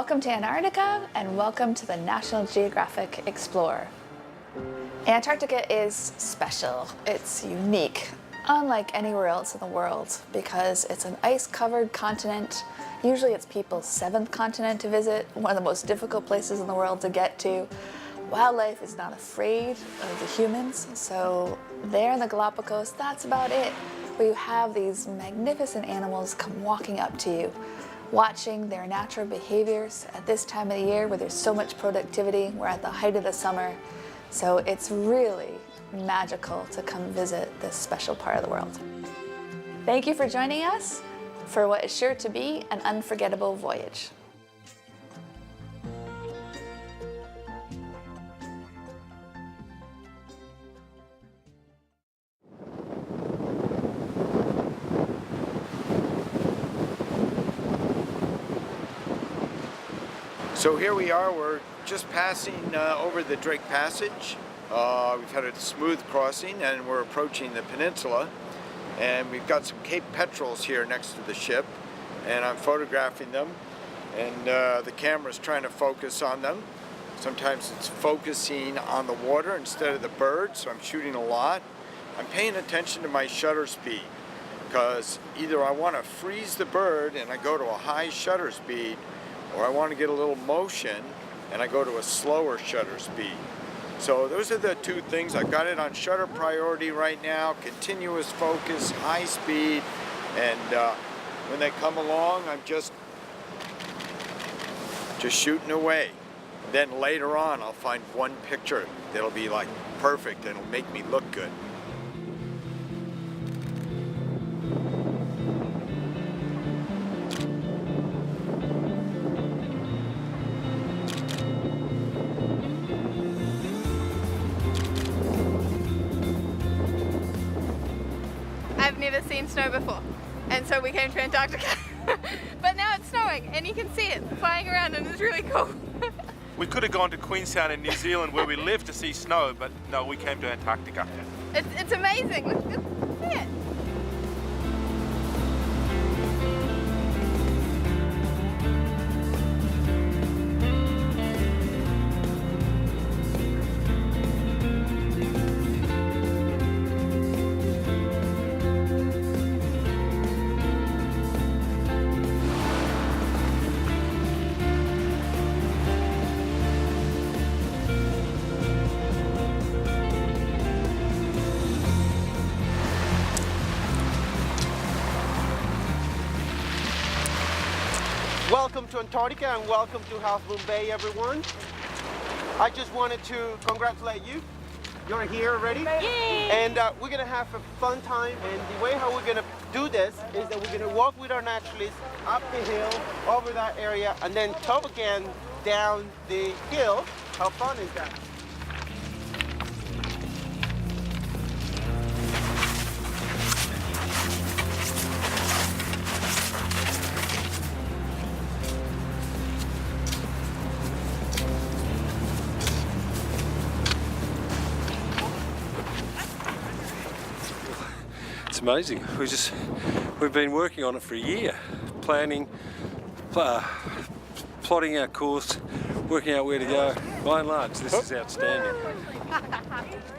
Welcome to Antarctica and welcome to the National Geographic Explorer. Antarctica is special. It's unique, unlike anywhere else in the world, because it's an ice-covered continent. Usually it's people's seventh continent to visit, one of the most difficult places in the world to get to. Wildlife is not afraid of the humans, so there in the Galapagos, that's about it. Where you have these magnificent animals come walking up to you, watching their natural behaviors at this time of the year where there's so much productivity. We're at the height of the summer, so it's really magical to come visit this special part of the world. Thank you for joining us for what is sure to be an unforgettable voyage. So here we are, we're just passing over the Drake Passage. We've had a smooth crossing and we're approaching the peninsula. And we've got some Cape Petrels here next to the ship. And I'm photographing them. And the camera's trying to focus on them. Sometimes it's focusing on the water instead of the bird, so I'm shooting a lot. I'm paying attention to my shutter speed, because either I want to freeze the bird and I go to a high shutter speed, or I want to get a little motion and I go to a slower shutter speed. So those are the two things. I've got it on shutter priority right now, continuous focus, high speed, and when they come along, I'm just shooting away. Then later on, I'll find one picture that'll be like perfect and it'll make me look good. I've never seen snow before, and so we came to Antarctica. But now it's snowing and you can see it flying around and it's really cool. We could have gone to Queenstown in New Zealand where we live to see snow, but no, we came to Antarctica. It's amazing. Let's see it. Welcome to Antarctica and welcome to Half Moon Bay, everyone. I just wanted to congratulate you. You're here already. Yay! And we're gonna have a fun time. And the way how we're gonna do this is that we're gonna walk with our naturalists up the hill, over that area, and then top again down the hill. How fun is that? It's amazing. We've been working on it for a year, planning, plotting our course, working out where to go. By and large, this is outstanding.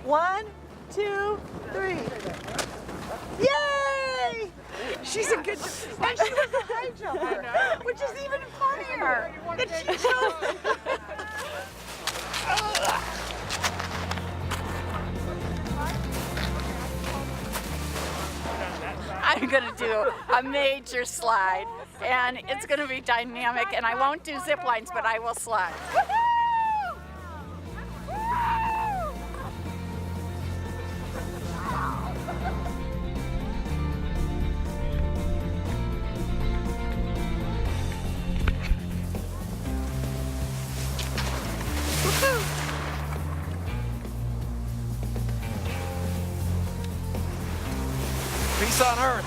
1, 2, 3. Yay! She's a good, and she was a high jumper, which is even funnier. That she chose. I'm going to do a major slide, and it's going to be dynamic, and I won't do zip lines, but I will slide. Peace on Earth.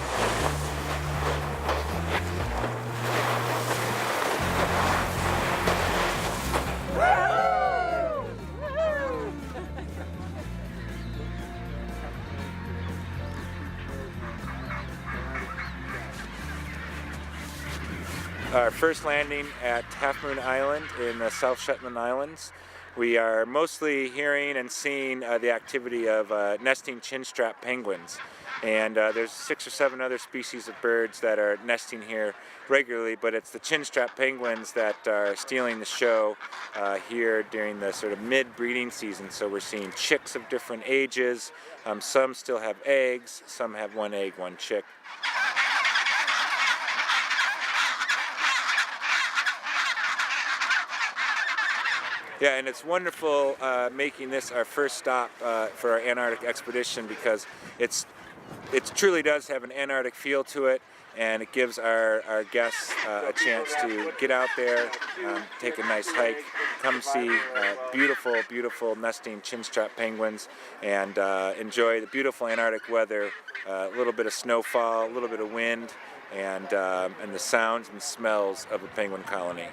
our first landing at Half Moon Island in the South Shetland Islands. We are mostly hearing and seeing the activity of nesting chinstrap penguins. And there's 6 or 7 other species of birds that are nesting here regularly, but it's the chinstrap penguins that are stealing the show here during the sort of mid-breeding season. So we're seeing chicks of different ages. Some still have eggs, some have 1 egg, 1 chick. Yeah, and it's wonderful making this our first stop for our Antarctic expedition, because it truly does have an Antarctic feel to it, and it gives our guests a chance to get out there, take a nice hike, come see beautiful, beautiful nesting chinstrap penguins, and enjoy the beautiful Antarctic weather, a little bit of snowfall, a little bit of wind, and the sounds and smells of a penguin colony.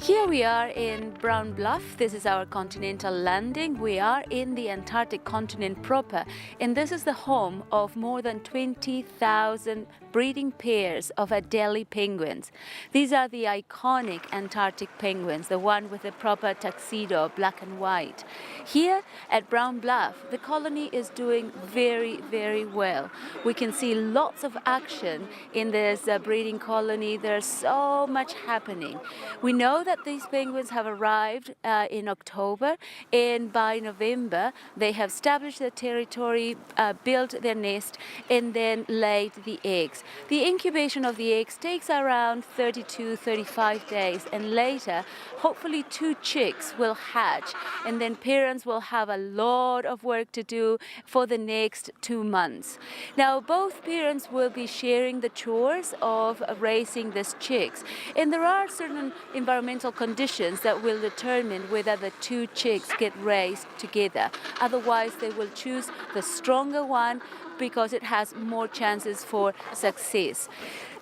Here we are in Brown Bluff. This is our continental landing. We are in the Antarctic continent proper, and this is the home of more than 20,000 breeding pairs of Adelie penguins. These are the iconic Antarctic penguins, the one with the proper tuxedo, black and white. Here at Brown Bluff, the colony is doing very, very well. We can see lots of action in this breeding colony. There's so much happening. We know that these penguins have arrived in October, and by November they have established their territory, built their nest, and then laid the eggs. The incubation of the eggs takes around 32-35 days, and later hopefully 2 chicks will hatch, and then parents will have a lot of work to do for the next 2 months. Now both parents will be sharing the chores of raising these chicks, and there are certain environmental conditions that will determine whether the 2 chicks get raised together. Otherwise they will choose the stronger one because it has more chances for success.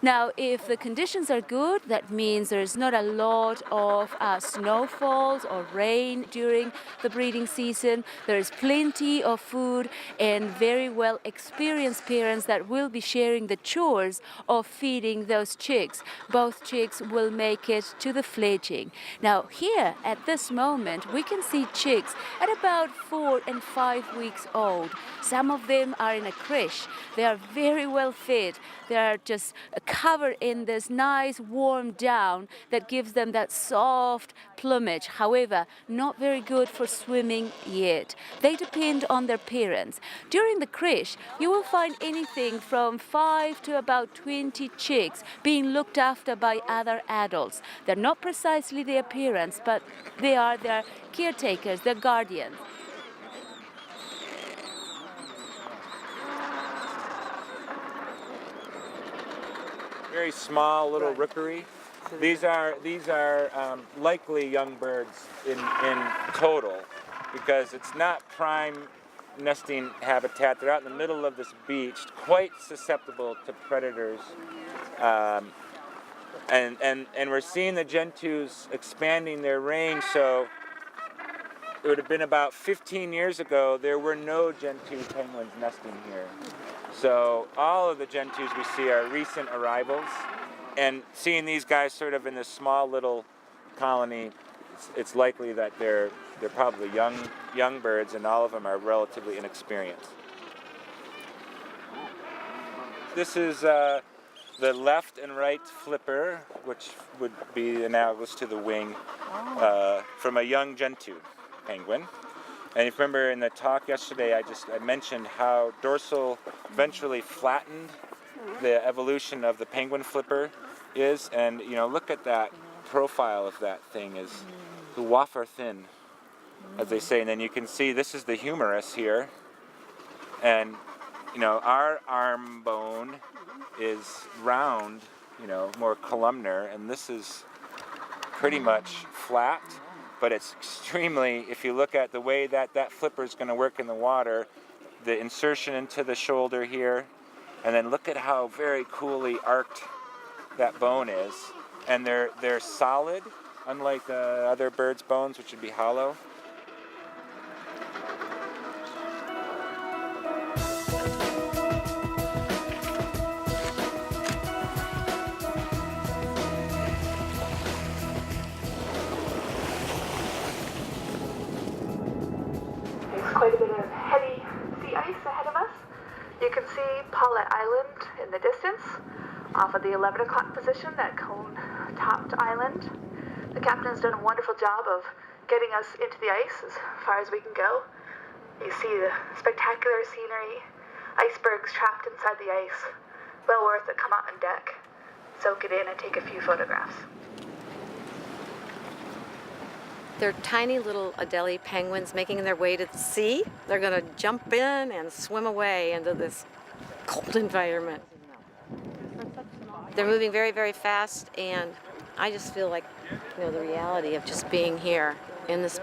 Now, if the conditions are good, that means there's not a lot of snowfalls or rain during the breeding season. There is plenty of food and very well experienced parents that will be sharing the chores of feeding those chicks. Both chicks will make it to the fledging. Now, here at this moment, we can see chicks at about 4 and 5 weeks old. Some of them are in a crèche. They are very well fed. They are just covered in this nice warm down that gives them that soft plumage. However, not very good for swimming yet. They depend on their parents. During the crèche, you will find anything from 5 to about 20 chicks being looked after by other adults. They're not precisely their parents, but they are their caretakers, their guardians. Very small little rookery. These are likely young birds in total, because it's not prime nesting habitat. They're out in the middle of this beach, quite susceptible to predators, and we're seeing the gentoos expanding their range. So it would have been about 15 years ago there were no gentoo penguins nesting here. So all of the gentoos we see are recent arrivals, and seeing these guys sort of in this small little colony, it's likely that they're probably young birds, and all of them are relatively inexperienced. This is the left and right flipper, which would be analogous to the wing from a young gentoo penguin. And if you remember in the talk yesterday, I mentioned how dorsal ventrally flattened the evolution of the penguin flipper is, and look at that profile of that thing, is the wafer thin. as they say. And then you can see this is the humerus here. And, you know, our arm bone is round, you know, more columnar, and this is pretty much flat, but it's extremely, if you look at the way that flipper is going to work in the water, the insertion into the shoulder here, and then look at how very coolly arced that bone is. And they're solid, unlike other birds' bones, which would be hollow. Quite a bit of heavy sea ice ahead of us. You can see Paulette Island in the distance, off of the 11 o'clock position, that cone-topped island. The captain's done a wonderful job of getting us into the ice as far as we can go. You see the spectacular scenery, icebergs trapped inside the ice. Well worth it. Come out on deck, soak it in, and take a few photographs. They're tiny little Adelie penguins making their way to the sea. They're going to jump in and swim away into this cold environment. They're moving very, very fast, and I just feel like, you know, the reality of just being here in this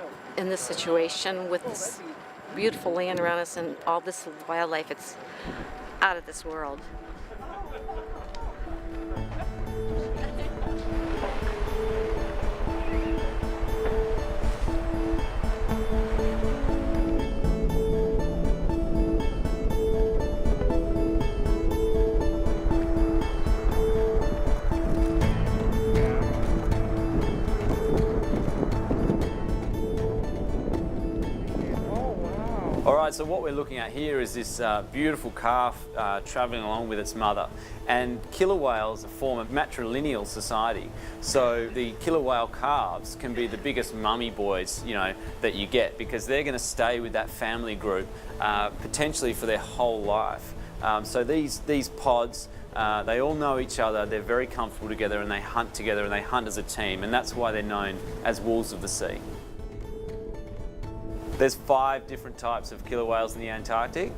situation with this beautiful land around us and all this wildlife, it's out of this world. Alright, so what we're looking at here is this beautiful calf travelling along with its mother. And killer whales form a matrilineal society. So the killer whale calves can be the biggest mummy boys, you know, that you get, because they're going to stay with that family group potentially for their whole life. So these pods, they all know each other, they're very comfortable together, and they hunt together, and they hunt as a team, and that's why they're known as wolves of the sea. There's 5 different types of killer whales in the Antarctic.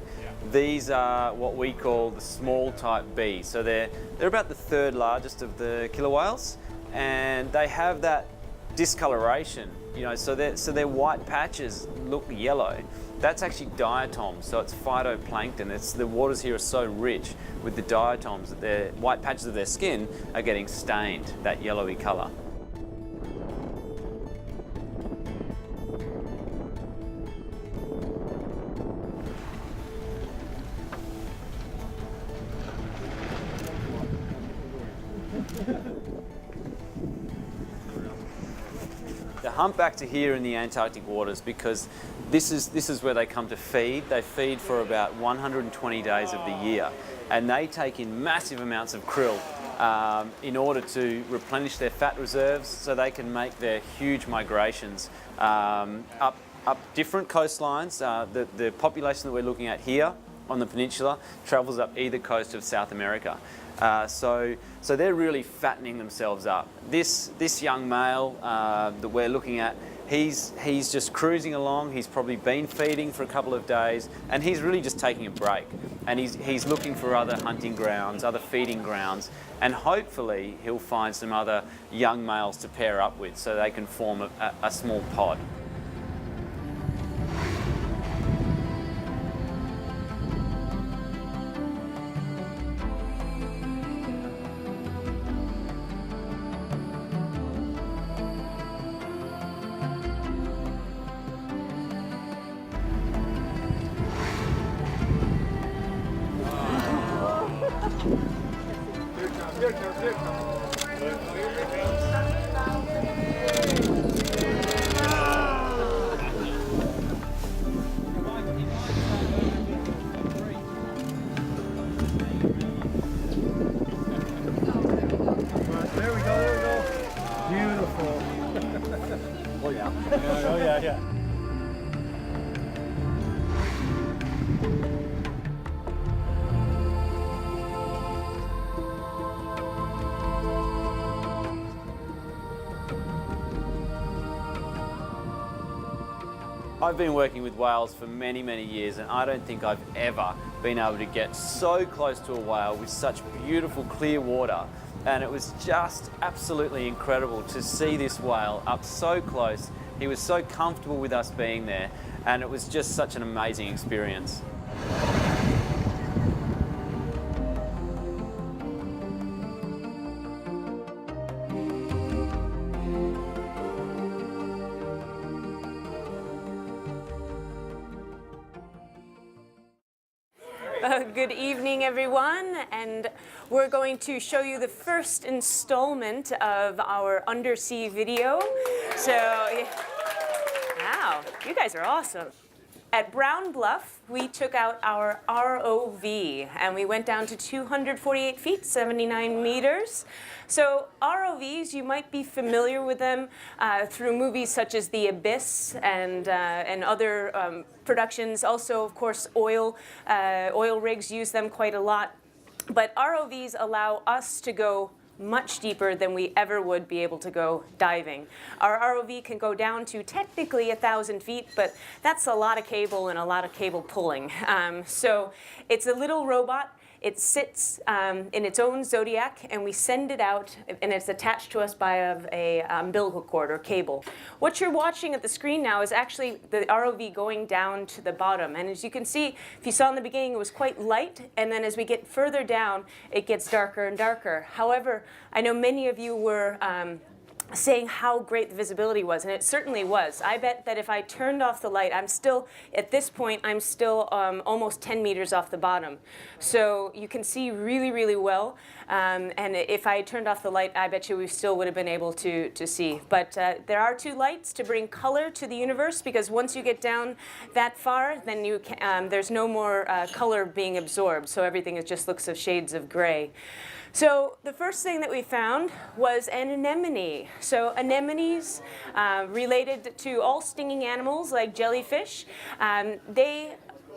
These are what we call the small type B. So they're about the 3rd largest of the killer whales, and they have that discoloration, you know, so their white patches look yellow. That's actually diatoms, so it's phytoplankton. The waters here are so rich with the diatoms that their white patches of their skin are getting stained, that yellowy colour. The humpbacks are here in the Antarctic waters because this is where they come to feed. They feed for about 120 days of the year, and they take in massive amounts of krill in order to replenish their fat reserves, so they can make their huge migrations up different coastlines. The population that we're looking at here on the peninsula travels up either coast of South America. So they're really fattening themselves up. This young male that we're looking at, he's just cruising along. He's probably been feeding for a couple of days, and he's really just taking a break. And he's looking for other hunting grounds, other feeding grounds, and hopefully he'll find some other young males to pair up with so they can form a small pod. I've been working with whales for many, many years, and I don't think I've ever been able to get so close to a whale with such beautiful clear water. And it was just absolutely incredible to see this whale up so close. He was so comfortable with us being there, and it was just such an amazing experience. Good evening, everyone, and we're going to show you the first installment of our undersea video. So, wow, you guys are awesome. At Brown Bluff, we took out our ROV, and we went down to 248 feet, 79 meters. So ROVs, you might be familiar with them through movies such as The Abyss and other productions. Also, of course, oil rigs use them quite a lot. But ROVs allow us to go much deeper than we ever would be able to go diving. Our ROV can go down to technically 1,000 feet, but that's a lot of cable and a lot of cable pulling. So it's a little robot. It sits in its own zodiac, and we send it out, and it's attached to us by a umbilical cord or cable. What you're watching at the screen now is actually the ROV going down to the bottom. And as you can see, if you saw in the beginning, it was quite light, and then as we get further down, it gets darker and darker. However, I know many of you were saying how great the visibility was, and it certainly was. I bet that if I turned off the light, at this point, I'm still almost 10 meters off the bottom. So you can see really, really well. And if I turned off the light, I bet you we still would have been able to see. But there are two lights to bring color to the universe, because once you get down that far, then there's no more color being absorbed. So everything just looks of shades of gray. So the first thing that we found was an anemone. So anemones, related to all stinging animals like jellyfish,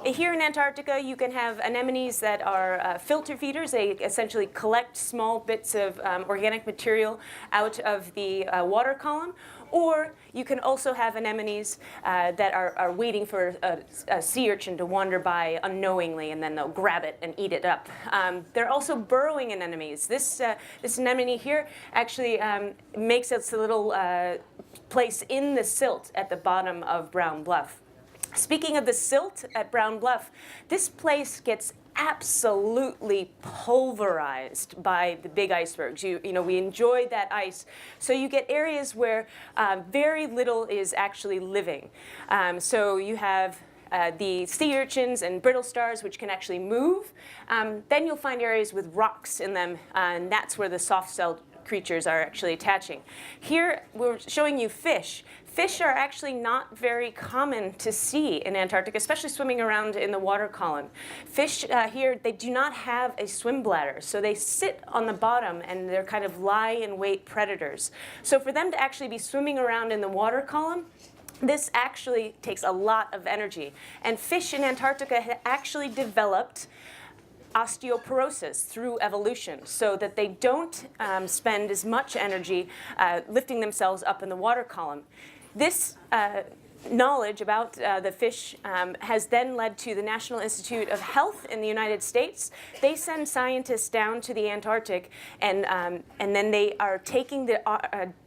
here in Antarctica, you can have anemones that are filter feeders. They essentially collect small bits of organic material out of the water column. Or you can also have anemones that are waiting for a sea urchin to wander by unknowingly, and then they'll grab it and eat it up. They're also burrowing anemones. This anemone here actually makes its little place in the silt at the bottom of Brown Bluff. Speaking of the silt at Brown Bluff, this place gets absolutely pulverized by the big icebergs. You know, we enjoy that ice. So you get areas where very little is actually living. So you have the sea urchins and brittle stars, which can actually move. Then you'll find areas with rocks in them, and that's where the soft-celled creatures are actually attaching. Here, we're showing you fish. Fish are actually not very common to see in Antarctica, especially swimming around in the water column. Fish here, they do not have a swim bladder, so they sit on the bottom, and they're kind of lie-in-wait predators. So for them to actually be swimming around in the water column, this actually takes a lot of energy. And fish in Antarctica have actually developed osteoporosis through evolution, so that they don't spend as much energy lifting themselves up in the water column. This knowledge about the fish has then led to the National Institute of Health in the United States. They send scientists down to the Antarctic, and then they are taking the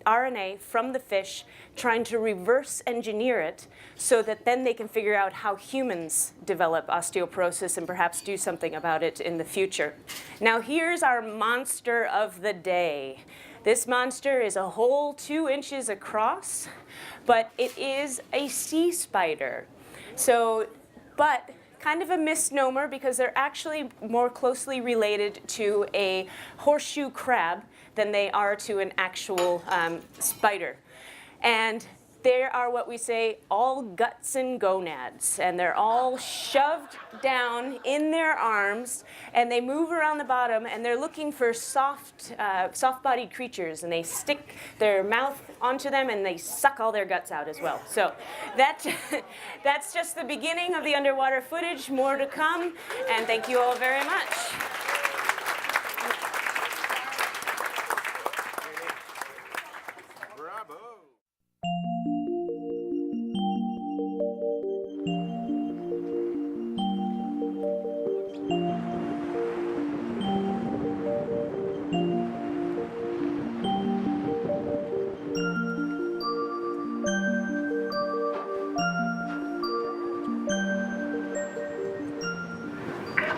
RNA from the fish, trying to reverse engineer it so that then they can figure out how humans develop osteoporosis and perhaps do something about it in the future. Now here's our monster of the day. This monster is a whole 2 inches across, but it is a sea spider. So, but kind of a misnomer, because they're actually more closely related to a horseshoe crab than they are to an actual spider. And they are what we say all guts and gonads, and they're all shoved down in their arms, and they move around the bottom, and they're looking for soft-bodied creatures, and they stick their mouth onto them, and they suck all their guts out as well. So that's just the beginning of the underwater footage. More to come, and thank you all very much.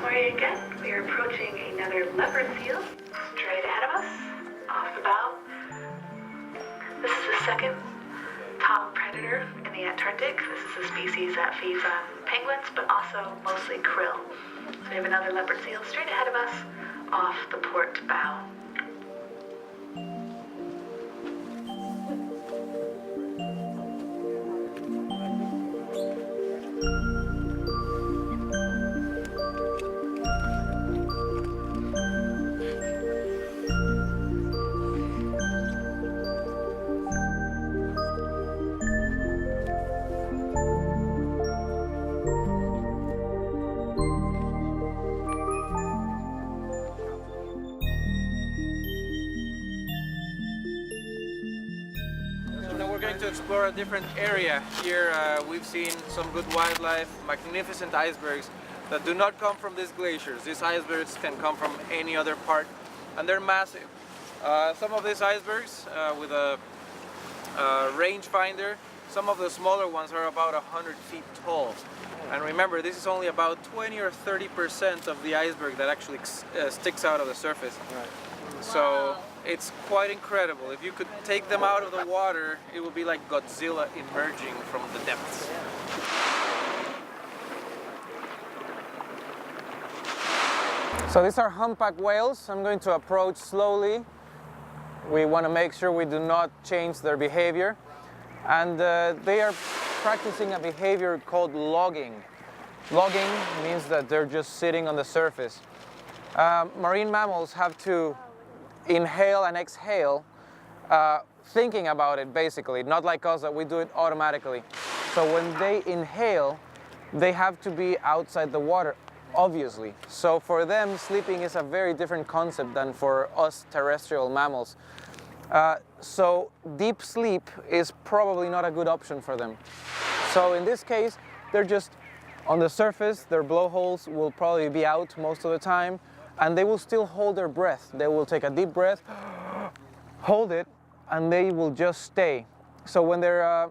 story again. We are approaching another leopard seal straight ahead of us, off the bow. This is the second top predator in the Antarctic. This is a species that feeds on penguins, but also mostly krill. So we have another leopard seal straight ahead of us, off the port bow. Now we're going to explore a different area. Here we've seen some good wildlife, magnificent icebergs that do not come from these glaciers. These icebergs can come from any other part, and they're massive. Some of these icebergs with a rangefinder, some of the smaller ones are about 100 feet tall. And remember, this is only about 20 or 30% of the iceberg that actually sticks out of the surface. Right. So it's quite incredible. If you could take them out of the water, it would be like Godzilla emerging from the depths. So these are humpback whales. I'm going to approach slowly. We want to make sure we do not change their behavior. And they are practicing a behavior called logging. Logging means that they're just sitting on the surface. Marine mammals have to inhale and exhale thinking about it, basically, not like us that we do it automatically. So when they inhale, they have to be outside the water, obviously. So for them, sleeping is a very different concept than for us terrestrial mammals. So deep sleep is probably not a good option for them. So in this case, they're just on the surface. Their blowholes will probably be out most of the time, and they will still hold their breath. They will take a deep breath, hold it, and they will just stay. So when their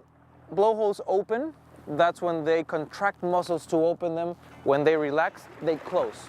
blowholes open, that's when they contract muscles to open them. When they relax, they close.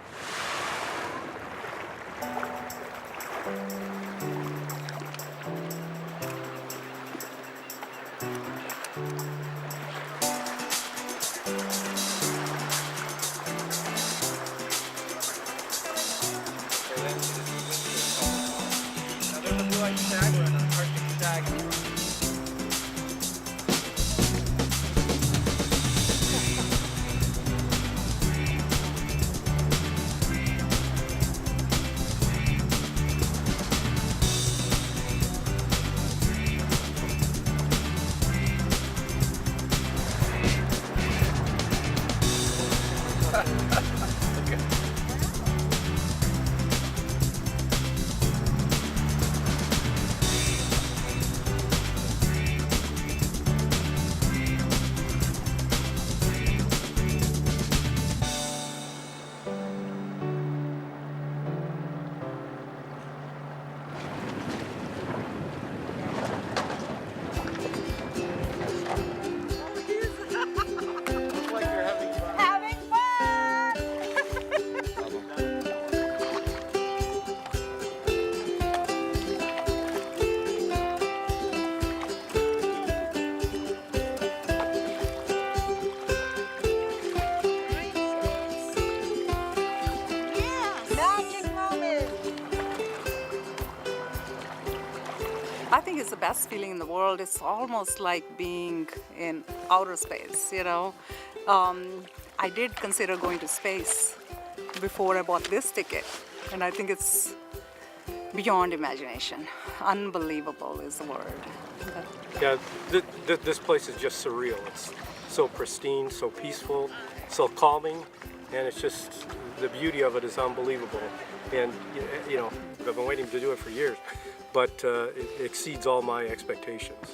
I think it's the best feeling in the world. It's almost like being in outer space, you know. I did consider going to space before I bought this ticket, and I think it's beyond imagination. Unbelievable is the word. Yeah, this place is just surreal. It's so pristine, so peaceful, so calming, and it's just, the beauty of it is unbelievable. And, you know, I've been waiting to do it for years, but it exceeds all my expectations.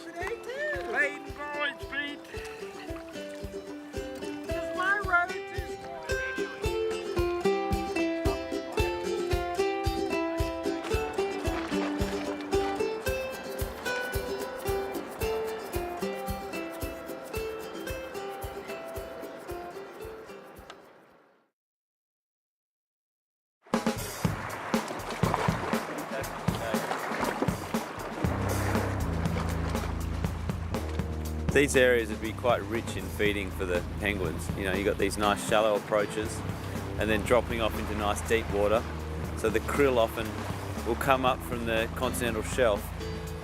these areas would be quite rich in feeding for the penguins. You know, you've got these nice shallow approaches and then dropping off into nice deep water. So the krill often will come up from the continental shelf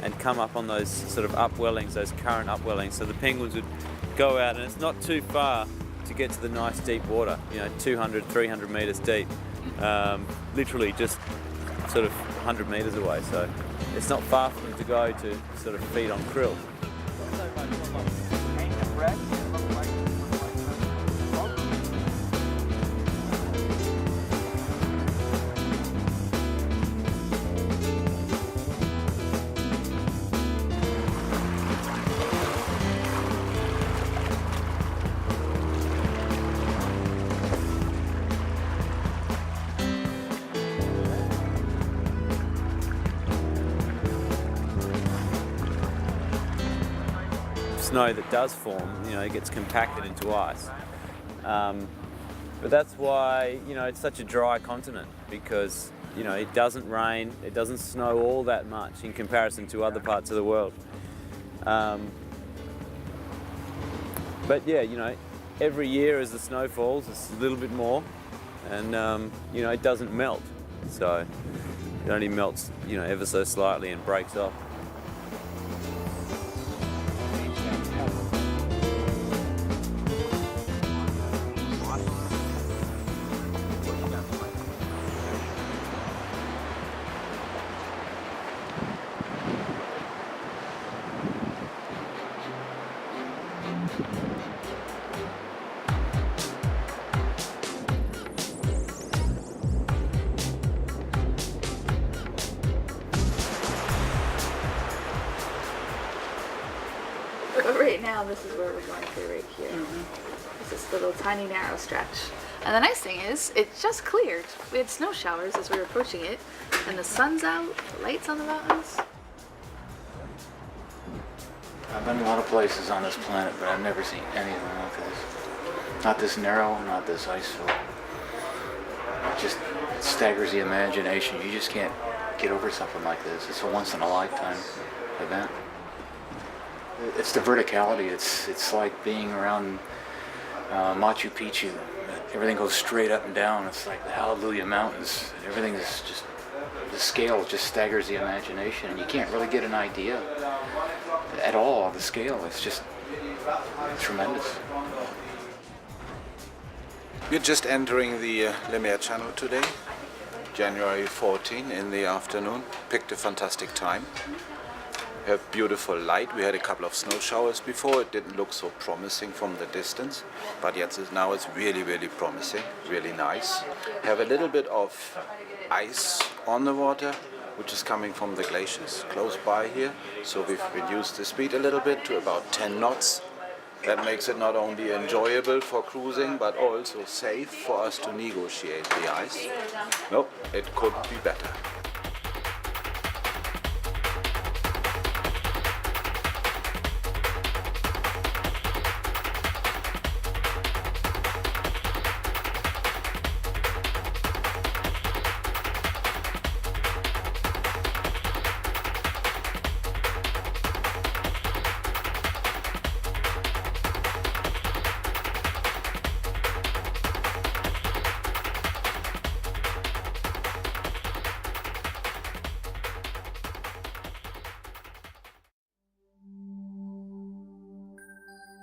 and come up on those sort of upwellings, those current upwellings. So the penguins would go out, and it's not too far to get to the nice deep water, you know, 200, 300 metres deep. Literally just sort of 100 metres away. So it's not far for them to go to sort of feed on krill. Snow that does form, you know, gets compacted into ice. But that's why, you know, it's such a dry continent, because, you know, it doesn't rain, it doesn't snow all that much in comparison to other parts of the world. But yeah, you know, every year as the snow falls, it's a little bit more, and you know, it doesn't melt. So it only melts, you know, ever so slightly and breaks off. But right now, this is where we're going through right here. It's this little tiny narrow stretch. And the nice thing is, it just cleared. We had snow showers as we were approaching it, and the sun's out, the lights on the mountains. I've been a lot of places on this planet, but I've never seen anything like this. Not this narrow, not this iceful. It just staggers the imagination. You just can't get over something like this. It's a once-in-a-lifetime event. It's the verticality. It's like being around Machu Picchu. Everything goes straight up and down. It's like the Hallelujah Mountains. Everything is just, the scale just staggers the imagination, and you can't really get an idea at all of the scale. It's just tremendous. We're just entering the Lemaire Channel today, January 14 in the afternoon. Picked a fantastic time. We have beautiful light. We had a couple of snow showers before. It didn't look so promising from the distance, but yet now it's really, really promising, really nice. Have a little bit of ice on the water, which is coming from the glaciers close by here. So we've reduced the speed a little bit to about 10 knots. That makes it not only enjoyable for cruising, but also safe for us to negotiate the ice. Nope, it could be better.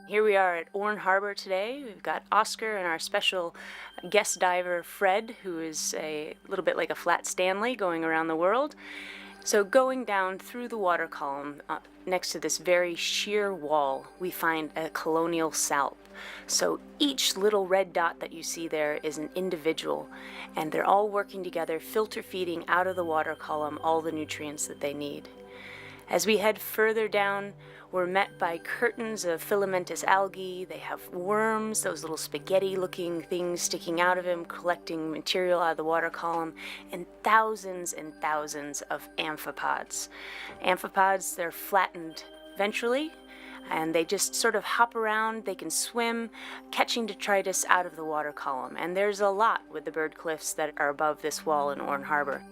Here we are at Orne Harbor today. We've got Oscar and our special guest diver, Fred, who is a little bit like a Flat Stanley going around the world. So going down through the water column, next to this very sheer wall, we find a colonial salp. So each little red dot that you see there is an individual, and they're all working together, filter feeding out of the water column all the nutrients that they need. As we head further down, we're met by curtains of filamentous algae. They have worms, those little spaghetti-looking things sticking out of them, collecting material out of the water column, and thousands of amphipods. Amphipods, they're flattened ventrally, and they just sort of hop around. They can swim, catching detritus out of the water column. And there's a lot with the bird cliffs that are above this wall in Orne Harbor.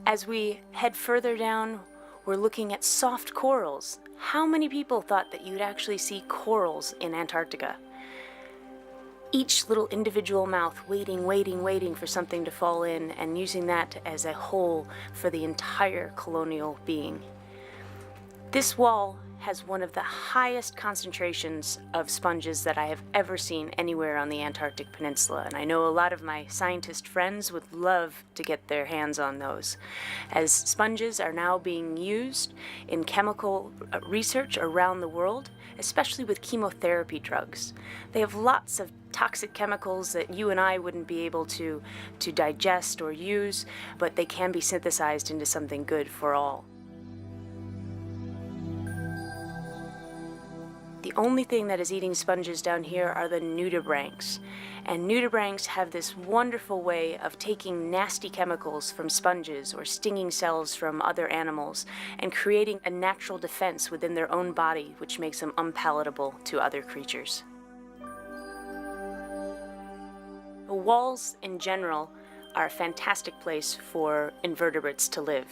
As we head further down, we're looking at soft corals. How many people thought that you'd actually see corals in Antarctica? Each little individual mouth waiting for something to fall in, and using that as a whole for the entire colonial being. This wall has one of the highest concentrations of sponges that I have ever seen anywhere on the Antarctic Peninsula, and I know a lot of my scientist friends would love to get their hands on those, as sponges are now being used in chemical research around the world, especially with chemotherapy drugs. They have lots of toxic chemicals that you and I wouldn't be able to digest or use, but they can be synthesized into something good for all. The only thing that is eating sponges down here are the nudibranchs. And nudibranchs have this wonderful way of taking nasty chemicals from sponges or stinging cells from other animals and creating a natural defense within their own body, which makes them unpalatable to other creatures. The walls in general are a fantastic place for invertebrates to live.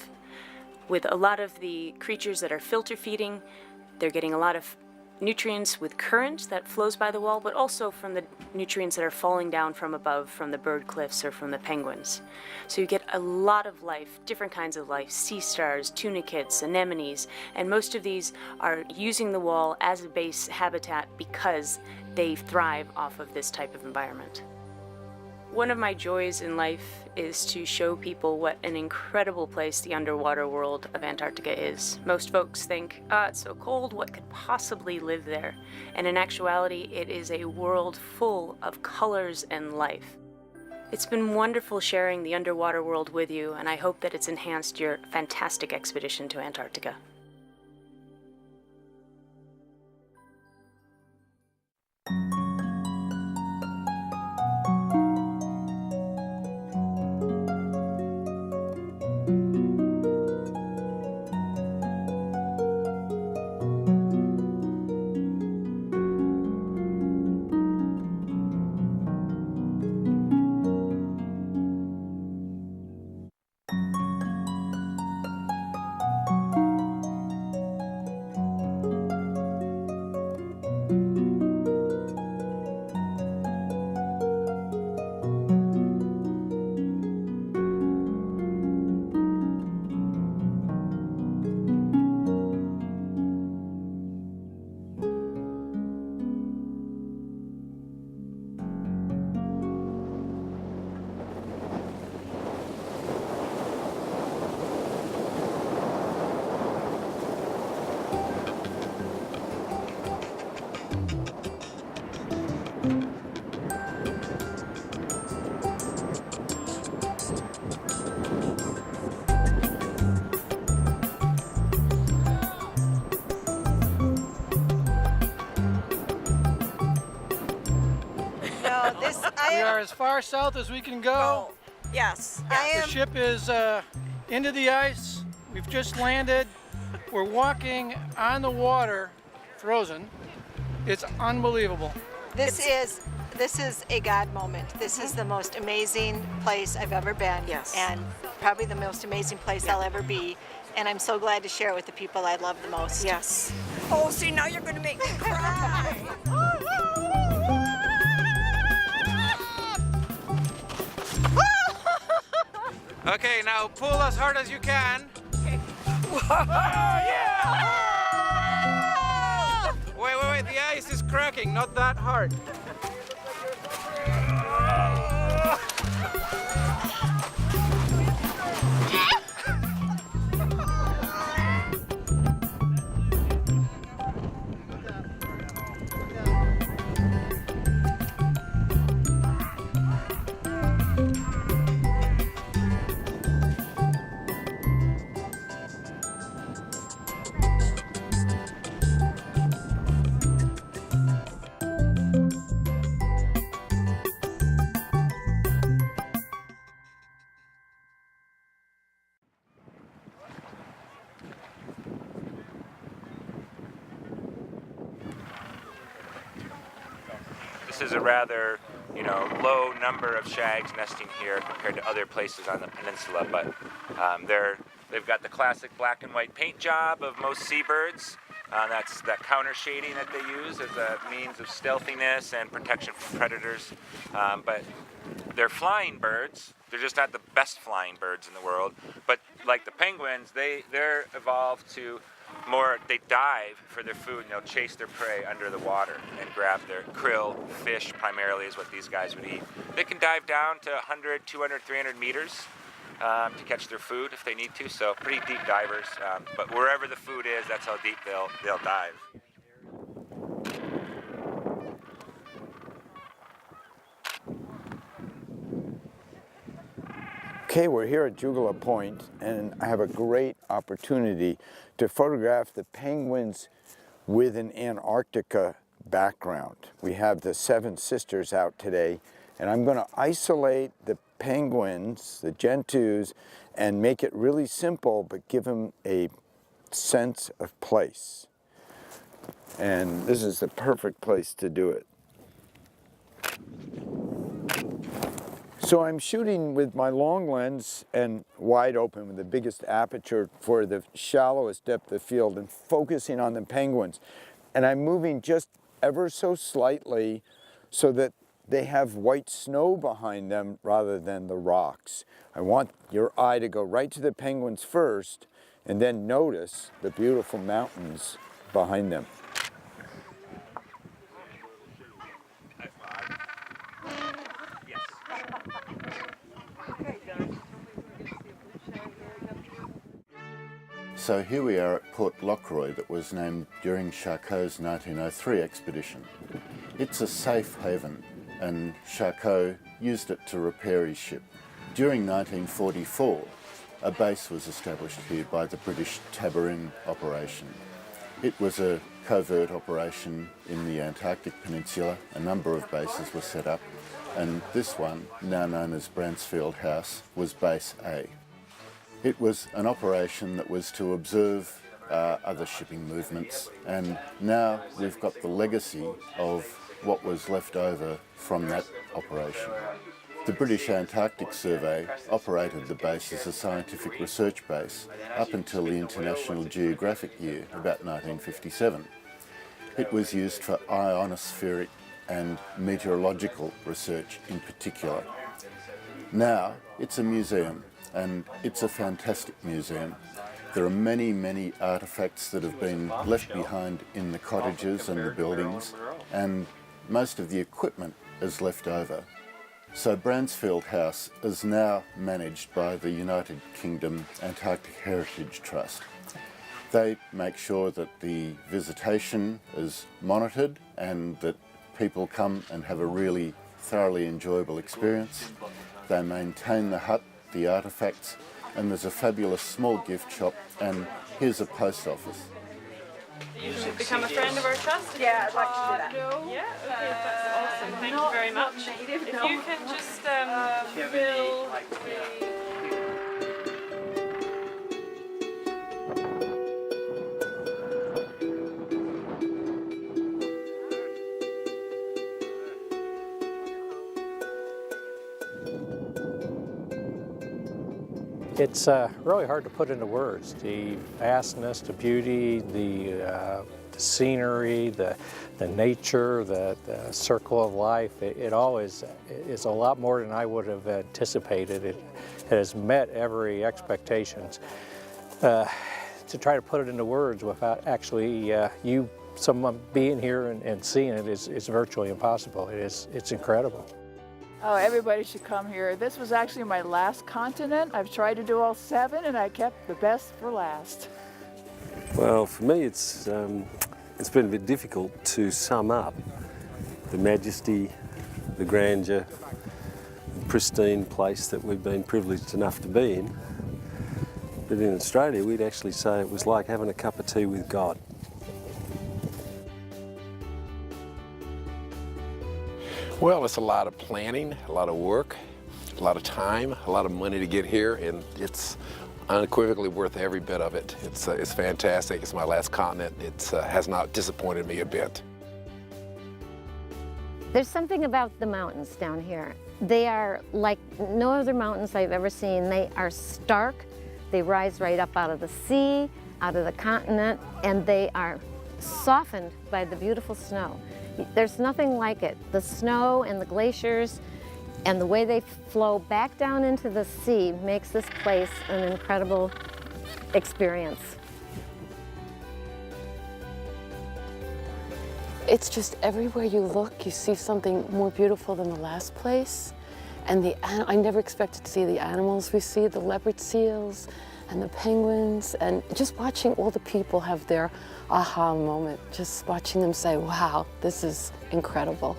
With a lot of the creatures that are filter feeding, they're getting a lot of nutrients with current that flows by the wall, but also from the nutrients that are falling down from above from the bird cliffs or from the penguins. So you get a lot of life, different kinds of life, sea stars, tunicates, anemones, and most of these are using the wall as a base habitat because they thrive off of this type of environment. One of my joys in life is to show people what an incredible place the underwater world of Antarctica is. Most folks think, it's so cold, what could possibly live there? And in actuality, it is a world full of colors and life. It's been wonderful sharing the underwater world with you, and I hope that it's enhanced your fantastic expedition to Antarctica. We are as far south as we can go. Yes. The ship is into the ice. We've just landed. We're walking on the water, frozen. It's unbelievable. This is a God moment. This is the most amazing place I've ever been. Yes. And probably the most amazing place I'll ever be. And I'm so glad to share it with the people I love the most. Yes. Oh, see, now you're going to make me cry. Okay, now pull as hard as you can. Okay. Wait, the ice is cracking, not that hard. This is a rather, low number of shags nesting here compared to other places on the peninsula, but they're They've got the classic black and white paint job of most seabirds. That's that counter shading that they use as a means of stealthiness and protection from predators. But they're flying birds. They're just not the best flying birds in the world. But like the penguins, they're evolved to more, they dive for their food and they'll chase their prey under the water and grab their krill. Fish primarily is what these guys would eat. They can dive down to 100, 200, 300 meters to catch their food if they need to, so pretty deep divers. But wherever the food is, that's how deep they'll dive. Okay, we're here at Jugula Point, and I have a great opportunity to photograph the penguins with an Antarctica background. We have the Seven Sisters out today, and I'm going to isolate the penguins, the gentoos, and make it really simple, but give them a sense of place. And this is the perfect place to do it. So I'm shooting with my long lens and wide open with the biggest aperture for the shallowest depth of field and focusing on the penguins. And I'm moving just ever so slightly so that they have white snow behind them rather than the rocks. I want your eye to go right to the penguins first and then notice the beautiful mountains behind them. So here we are at Port Lockroy that was named during Charcot's 1903 expedition. It's a safe haven and Charcot used it to repair his ship. During 1944, a base was established here by the British Tabarin operation. It was a covert operation in the Antarctic Peninsula. A number of bases were set up, and this one, now known as Bransfield House, was Base A. It was an operation that was to observe other shipping movements, and now we've got the legacy of what was left over from that operation. The British Antarctic Survey operated the base as a scientific research base up until the International Geographic year, about 1957. It was used for ionospheric and meteorological research in particular. Now it's a museum, and it's a fantastic museum. There are many, many artefacts that have been left behind in the cottages and the buildings, and most of the equipment is left over. So Bransfield House is now managed by the United Kingdom Antarctic Heritage Trust. They make sure that the visitation is monitored and that people come and have a really thoroughly enjoyable experience. They maintain the hut, the artefacts, and there's a fabulous small gift shop, and here's a post office. You should become a friend of our trust. Yeah, I'd like to do that. No. Yeah, okay, that's awesome. Thank you very much. Native, if no. you can just fill the... It's really hard to put into words. The vastness, the beauty, the scenery, the nature, the circle of life, it all is a lot more than I would have anticipated. It has met every expectations. To try to put it into words without actually someone being here and seeing it is virtually impossible. It's incredible. Oh, everybody should come here. This was actually my last continent. I've tried to do all 7 and I kept the best for last. Well, for me it's been a bit difficult to sum up the majesty, the grandeur, the pristine place that we've been privileged enough to be in. But in Australia we'd actually say it was like having a cup of tea with God. Well, it's a lot of planning, a lot of work, a lot of time, a lot of money to get here, and it's unequivocally worth every bit of it. It's fantastic. It's my last continent. It has not disappointed me a bit. There's something about the mountains down here. They are like no other mountains I've ever seen. They are stark, They rise right up out of the sea, out of the continent, and they are softened by the beautiful snow. There's nothing like it. The snow and the glaciers and the way they flow back down into the sea makes this place an incredible experience. It's just everywhere you look, you see something more beautiful than the last place. And I never expected to see the animals we see, the leopard seals and the penguins, and just watching all the people have their aha moment, just watching them say, wow, this is incredible.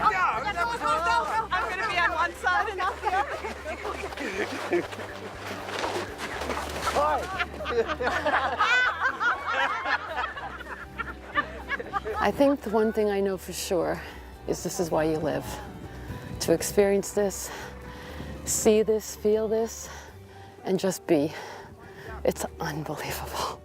I'm going to be on one side and not the other. I think the one thing I know for sure is this is why you live. To experience this, see this, feel this, and just be. It's unbelievable.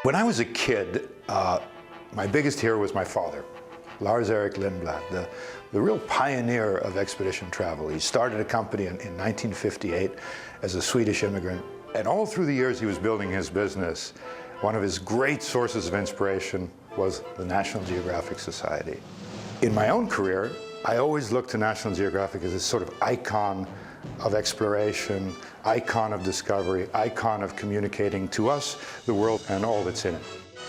When I was a kid, my biggest hero was my father, Lars Erik Lindblad, the real pioneer of expedition travel. He started a company in 1958 as a Swedish immigrant, and all through the years he was building his business, one of his great sources of inspiration was the National Geographic Society. In my own career, I always looked to National Geographic as this sort of icon of exploration, icon of discovery, icon of communicating to us, the world, and all that's in it.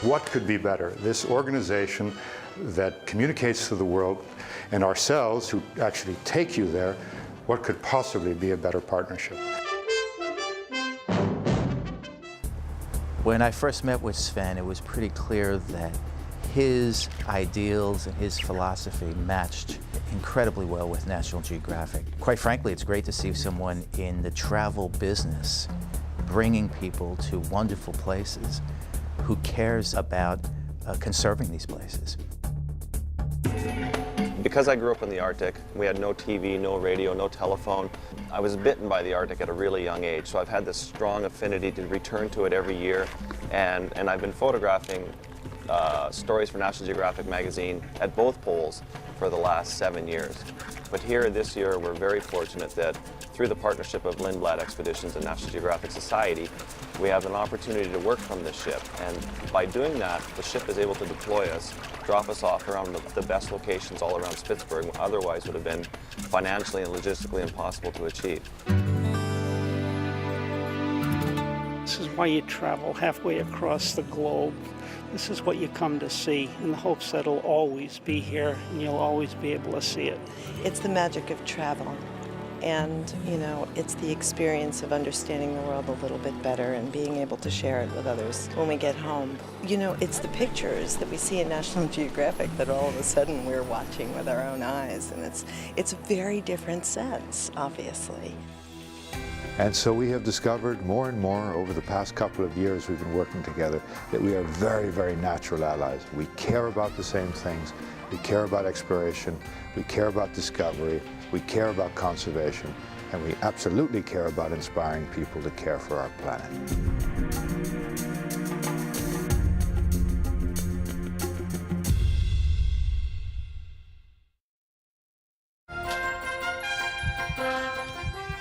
What could be better? This organization that communicates to the world and ourselves who actually take you there, what could possibly be a better partnership? When I first met with Sven, it was pretty clear that his ideals and his philosophy matched incredibly well with National Geographic. Quite frankly, it's great to see someone in the travel business bringing people to wonderful places who cares about conserving these places. Because I grew up in the Arctic, we had no TV, no radio, no telephone. I was bitten by the Arctic at a really young age, so I've had this strong affinity to return to it every year, and I've been photographing stories for National Geographic magazine at both poles for the last 7 years. But here this year, we're very fortunate that through the partnership of Lindblad Expeditions and National Geographic Society, we have an opportunity to work from this ship. And by doing that, the ship is able to deploy us, drop us off around the best locations all around Spitsbergen, otherwise would have been financially and logistically impossible to achieve. This is why you travel halfway across the globe. This is what you come to see in the hopes that it'll always be here and you'll always be able to see it. It's the magic of travel. And, you know, it's the experience of understanding the world a little bit better and being able to share it with others when we get home. You know, it's the pictures that we see in National Geographic that all of a sudden we're watching with our own eyes. And it's a very different sense, obviously. And so we have discovered more and more over the past couple of years we've been working together that we are very, very natural allies. We care about the same things. We care about exploration. We care about discovery. We care about conservation. And we absolutely care about inspiring people to care for our planet.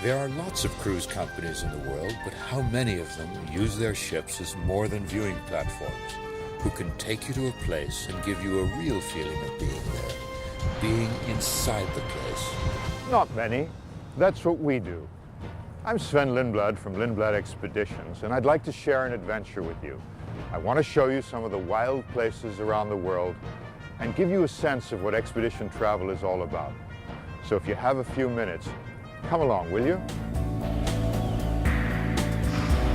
There are lots of cruise companies in the world, but how many of them use their ships as more than viewing platforms, who can take you to a place and give you a real feeling of being there, being inside the place? Not many. That's what we do. I'm Sven Lindblad from Lindblad Expeditions, and I'd like to share an adventure with you. I want to show you some of the wild places around the world and give you a sense of what expedition travel is all about. So if you have a few minutes, come along, will you?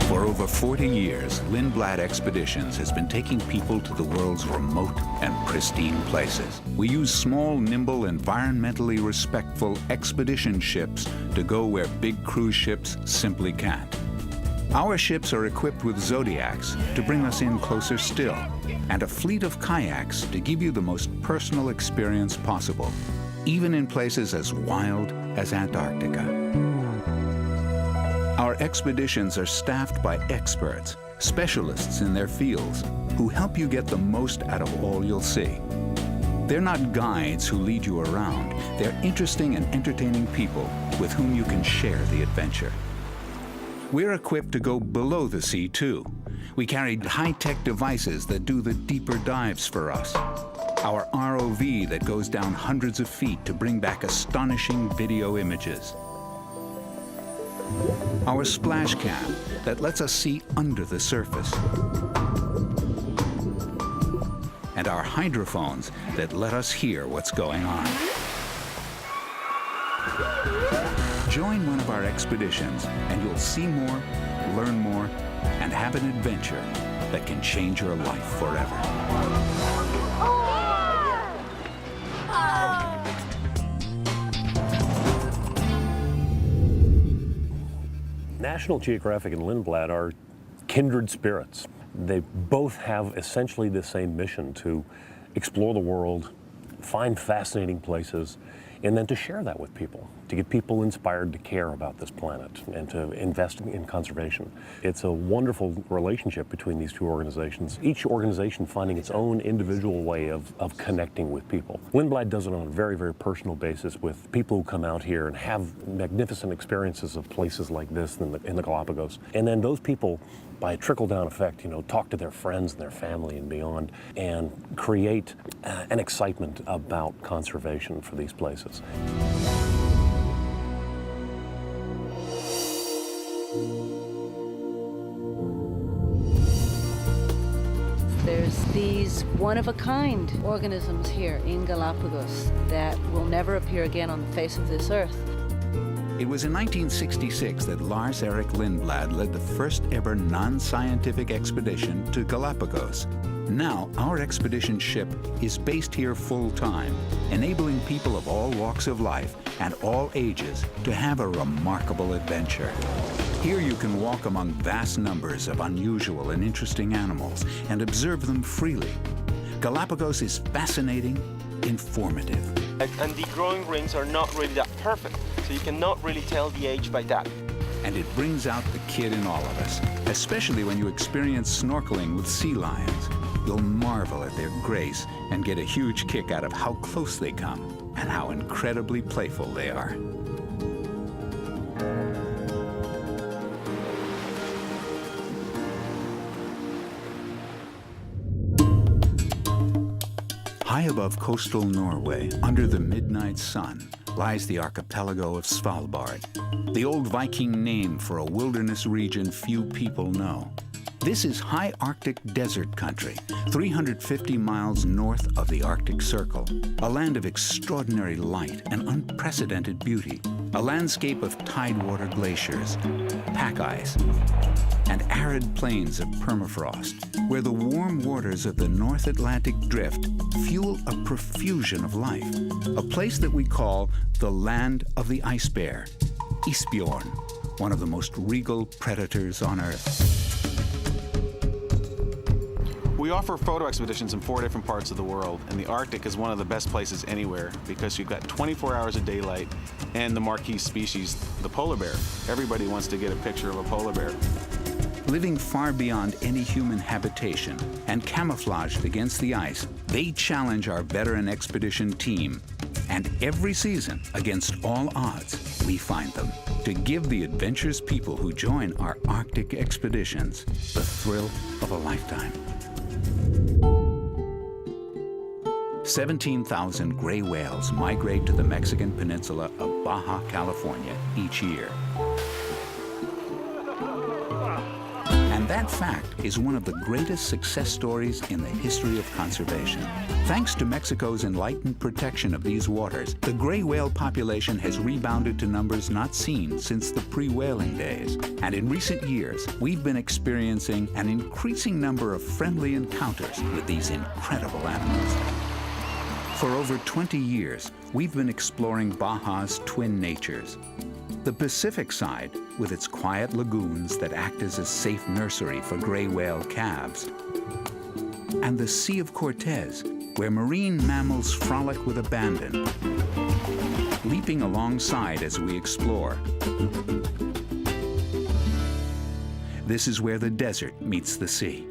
For over 40 years, Lindblad Expeditions has been taking people to the world's remote and pristine places. We use small, nimble, environmentally respectful expedition ships to go where big cruise ships simply can't. Our ships are equipped with zodiacs to bring us in closer still, and a fleet of kayaks to give you the most personal experience possible, even in places as wild as Antarctica. Our expeditions are staffed by experts, specialists in their fields, who help you get the most out of all you'll see. They're not guides who lead you around. They're interesting and entertaining people with whom you can share the adventure. We're equipped to go below the sea, too. We carry high-tech devices that do the deeper dives for us. Our ROV that goes down hundreds of feet to bring back astonishing video images. Our splash cam that lets us see under the surface. And our hydrophones that let us hear what's going on. Join one of our expeditions and you'll see more, learn more, and have an adventure that can change your life forever. National Geographic and Lindblad are kindred spirits. They both have essentially the same mission: to explore the world, find fascinating places, and then to share that with people, to get people inspired to care about this planet and to invest in conservation. It's a wonderful relationship between these two organizations, each organization finding its own individual way of connecting with people. Lindblad does it on a very, very personal basis with people who come out here and have magnificent experiences of places like this in the Galapagos. And then those people, by a trickle-down effect, talk to their friends and their family and beyond, and create an excitement about conservation for these places. There's these one-of-a-kind organisms here in Galapagos that will never appear again on the face of this earth. It was in 1966 that Lars Erik Lindblad led the first ever non-scientific expedition to Galapagos. Now, our expedition ship is based here full-time, enabling people of all walks of life and all ages to have a remarkable adventure. Here you can walk among vast numbers of unusual and interesting animals and observe them freely. Galapagos is fascinating, informative. And the growing rings are not really that perfect, so you cannot really tell the age by that. And it brings out the kid in all of us, especially when you experience snorkeling with sea lions. You'll marvel at their grace and get a huge kick out of how close they come and how incredibly playful they are. High above coastal Norway, under the midnight sun, lies the archipelago of Svalbard, the old Viking name for a wilderness region few people know. This is high Arctic desert country, 350 miles north of the Arctic Circle, a land of extraordinary light and unprecedented beauty, a landscape of tidewater glaciers, pack ice, and arid plains of permafrost, where the warm waters of the North Atlantic Drift fuel a profusion of life, a place that we call the land of the ice bear, Isbjorn, one of the most regal predators on Earth. We offer photo expeditions in 4 different parts of the world, and the Arctic is one of the best places anywhere because you've got 24 hours of daylight and the marquee species, the polar bear. Everybody wants to get a picture of a polar bear. Living far beyond any human habitation and camouflaged against the ice, they challenge our veteran expedition team. And every season, against all odds, we find them to give the adventurous people who join our Arctic expeditions the thrill of a lifetime. 17,000 gray whales migrate to the Mexican peninsula of Baja California each year. And that fact is one of the greatest success stories in the history of conservation. Thanks to Mexico's enlightened protection of these waters, the gray whale population has rebounded to numbers not seen since the pre-whaling days. And in recent years, we've been experiencing an increasing number of friendly encounters with these incredible animals. For over 20 years, we've been exploring Baja's twin natures. The Pacific side, with its quiet lagoons that act as a safe nursery for gray whale calves. And the Sea of Cortez, where marine mammals frolic with abandon, leaping alongside as we explore. This is where the desert meets the sea.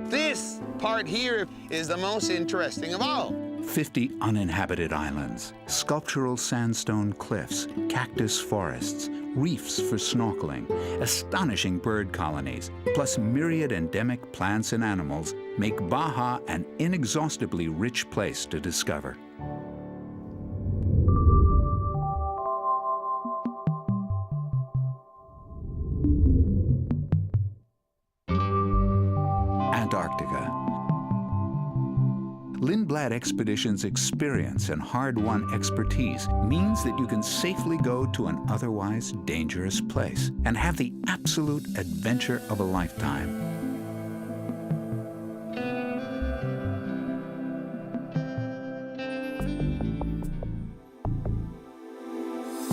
This part here is the most interesting of all. 50 uninhabited islands, sculptural sandstone cliffs, cactus forests, reefs for snorkeling, astonishing bird colonies, plus myriad endemic plants and animals make Baja an inexhaustibly rich place to discover. Antarctica. Lindblad Expeditions' experience and hard-won expertise means that you can safely go to an otherwise dangerous place and have the absolute adventure of a lifetime.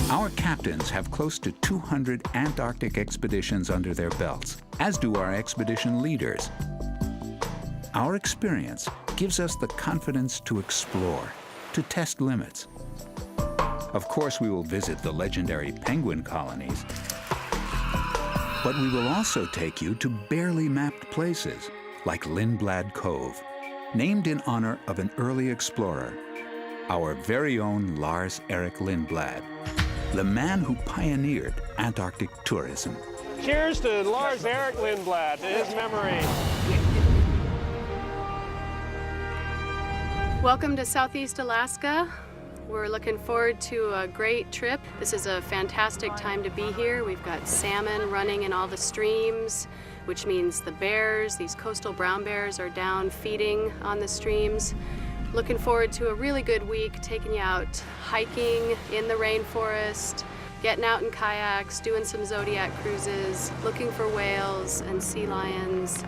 Our captains have close to 200 Antarctic expeditions under their belts, as do our expedition leaders. Our experience gives us the confidence to explore, to test limits, Of course, we will visit the legendary penguin colonies, but we will also take you to barely mapped places, like Lindblad Cove, named in honor of an early explorer, our very own Lars-Erik Lindblad, the man who pioneered Antarctic tourism. Cheers to Lars-Erik Lindblad, to his memory. Welcome to Southeast Alaska. We're looking forward to a great trip. This is a fantastic time to be here. We've got salmon running in all the streams, which means the bears, these coastal brown bears, are down feeding on the streams. Looking forward to a really good week, taking you out hiking in the rainforest, getting out in kayaks, doing some Zodiac cruises, looking for whales and sea lions,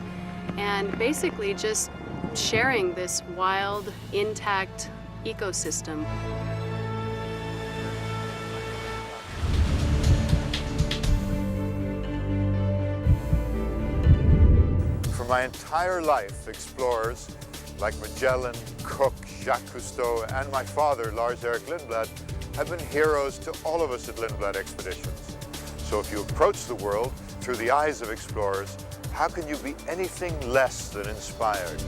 and basically just sharing this wild, intact ecosystem. For my entire life, explorers like Magellan, Cook, Jacques Cousteau, and my father, Lars-Erik Lindblad, have been heroes to all of us at Lindblad Expeditions. So if you approach the world through the eyes of explorers, how can you be anything less than inspired?